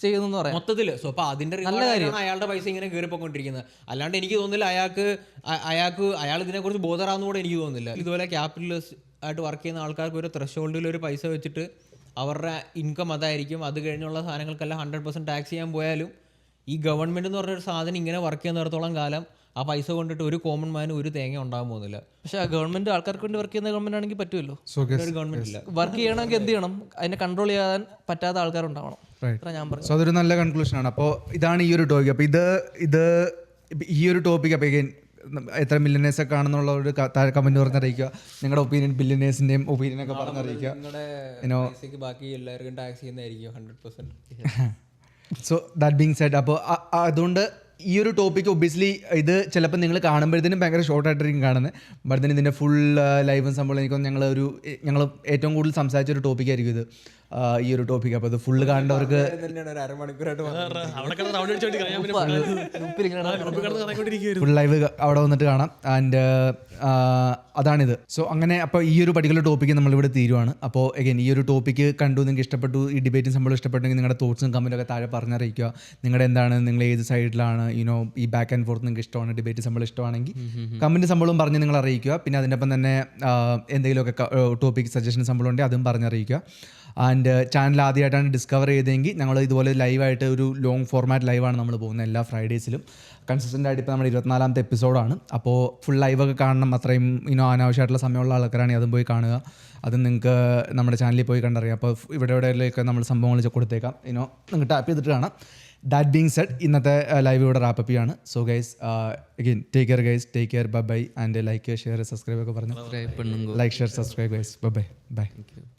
Speaker 2: ചെയ്യുന്നു പറയാം
Speaker 4: മൊത്തത്തിൽ. സോ അപ്പോൾ അതിന്റെ റിവാർഡാണ് അയാളുടെ പൈസ ഇങ്ങനെ കയറിപ്പോയിക്കൊണ്ടിരിക്കുന്നത്. അല്ലാണ്ട് എനിക്ക് തോന്നുന്നില്ല അയാൾ ഇതിനെക്കുറിച്ച് ബോധറാവുന്നൂടെ എനിക്ക് തോന്നുന്നില്ല. ഇതുപോലെ ക്യാപിറ്റലിസ്റ്റ് ആയിട്ട് വർക്ക് ചെയ്യുന്ന ആൾക്കാർക്ക് ഒരു ത്രഷോൾഡിൽ ഒരു പൈസ വെച്ചിട്ട് അവരുടെ ഇൻകം അതായിരിക്കും. അത് കഴിഞ്ഞുള്ള സാധനങ്ങൾക്കെല്ലാം 100% ടാക്സ് ചെയ്യാൻ പോയാലും ഈ ഗവൺമെന്റ് എന്ന് പറഞ്ഞൊരു സാധനം ഇങ്ങനെ വർക്ക് ചെയ്യുന്നിടത്തോളം കാലം ആ പൈസ കൊണ്ടിട്ട് ഒരു കോമൺ മാന് ഒരു തേങ്ങ ഉണ്ടാകാൻ പോകുന്നില്ല.
Speaker 2: പക്ഷെ ആ ഗവൺമെന്റ് ആൾക്കാർക്ക് വേണ്ടി വർക്ക് ചെയ്യുന്ന ഗവൺമെന്റ് ആണെങ്കിൽ പറ്റുമല്ലോ.
Speaker 4: ഒരു ഗവൺമെന്റ് ഇല്ല.
Speaker 2: വർക്ക് ചെയ്യണമെങ്കിൽ എന്ത് ചെയ്യണം? അതിനെ കൺട്രോൾ ചെയ്യാൻ പറ്റാത്ത ആൾക്കാരുണ്ടാവണം. അത്ര ഞാൻ പറഞ്ഞു.
Speaker 3: സോ അതൊരു നല്ല കൺക്ലൂഷൻ ആണ്. അപ്പോൾ ഇതാണ് ഈ ഒരു ടോപ്പിക്. അപ്പോൾ ഇത് ഈ ഒരു ടോപ്പിക് അപ്പോൾ എത്ര മില്യനേഴ്സ് ഒക്കെ ആണെന്നുള്ളവർ താഴെ കമന്റ് പറഞ്ഞറിയിക്കുക. നിങ്ങളുടെ ഒപ്പീനിയൻ, ബില്യനേഴ്സിന്റെയും ഒപ്പീനിയൻ ഒക്കെ പറഞ്ഞറിയിക്കുക.
Speaker 4: നിങ്ങളുടെ ബാക്കി എല്ലാവർക്കും ടാക്സ് ചെയ്യുന്നതായിരിക്കും 100%.
Speaker 3: സോ ദാറ്റ് ബീങ് സെഡ്, അപ്പോൾ അതുകൊണ്ട് ഈ ഒരു ടോപ്പിക്ക് ഒബ്വിയസ്ലി ഇത് ചിലപ്പോൾ നിങ്ങൾ കാണുമ്പോഴത്തേനും ഭയങ്കര ഷോർട്ടായിട്ടായിരിക്കും കാണുന്നത്. ബട്ട് then ഇതിൻ്റെ ഫുൾ ലൈവും സംഭവം എനിക്കൊന്ന് ഞങ്ങൾ ഏറ്റവും കൂടുതൽ സംസാരിച്ച ഒരു ടോപ്പിക്കായിരിക്കും ഇത്, ഈ ഒരു ടോപ്പിക്ക്. അപ്പോൾ ഇത് ഫുള്ള് കാണേണ്ടവർക്ക് ഫുൾ ലൈവ് അവിടെ വന്നിട്ട് കാണാം. ആൻഡ് അതാണിത്. സോ അങ്ങനെ അപ്പോൾ ഈ ഒരു പർട്ടിക്കുലർ ടോപ്പിക്ക് നമ്മളിവിടെ തീരുവാണ്. അപ്പോൾ അഗൈൻ ഈ ഒരു ടോപ്പിക്ക് കണ്ടു, നിങ്ങൾക്ക് ഇഷ്ടപ്പെട്ടു, ഈ ഡിബേറ്റും സംഭവം ഇഷ്ടപ്പെട്ടെങ്കിൽ നിങ്ങളുടെ തോട്ട്സും കമൻറ്റൊക്കെ താഴെ പറഞ്ഞറിയിക്കുക. നിങ്ങളുടെ എന്താണ്, നിങ്ങൾ ഏത് സൈഡിലാണ്, ഈ ബാക്ക് ആൻഡ് ഫോർത്ത് നിങ്ങൾക്ക് ഇഷ്ടമാണ്, ഡിബേറ്റ് സംഭവം ഇഷ്ടമാണെങ്കിൽ കമൻറ്റ് സംഭവം പറഞ്ഞ് നിങ്ങൾ അറിയിക്കുക. പിന്നെ അതിൻ്റെ ഒപ്പം തന്നെ എന്തെങ്കിലുമൊക്കെ ടോപ്പിക് സജഷൻ സംഭവം ഉണ്ടെങ്കിൽ അതും പറഞ്ഞറിയിക്കുക. ആൻഡ് ചാനൽ ആദ്യമായിട്ടാണ് ഡിസ്കവർ ചെയ്തതെങ്കിൽ ഞങ്ങൾ ഇതുപോലെ ലൈവായിട്ട് ഒരു ലോങ് ഫോർമാറ്റ് ലൈവാണ് നമ്മൾ പോകുന്നത് എല്ലാ ഫ്രൈഡേസിലും. കൺസിസ്റ്റൻ്റ് ആയിട്ട് ഇപ്പോൾ നമ്മുടെ 24ാമത്തെ എപ്പിസോഡാണ്. അപ്പോൾ ഫുൾ ലൈവൊക്കെ കാണണം. അത്രയും അനാവശ്യമായിട്ടുള്ള സമയമുള്ള ആൾക്കാരാണെങ്കിൽ അതും പോയി കാണുക. അത് നിങ്ങൾക്ക് നമ്മുടെ ചാനലിൽ പോയി കണ്ടറിയാം. അപ്പോൾ ഇവിടെയൊക്കെ നമ്മൾ സംഭവങ്ങൾ കൊടുത്തേക്കാം. നിങ്ങൾക്ക് ടാപ്പ് ചെയ്തിട്ട് കാണാം. ദാറ്റ് ബീങ് സെഡ്, ഇന്നത്തെ ലൈവ് ഇവിടെ റാപ്പപ്പ് ചെയ്യാണ്. So guys again take care guys, take care, bye bye. And like share subscribe ഒക്കെ പറഞ്ഞു. Like share subscribe guys, bye bye bye.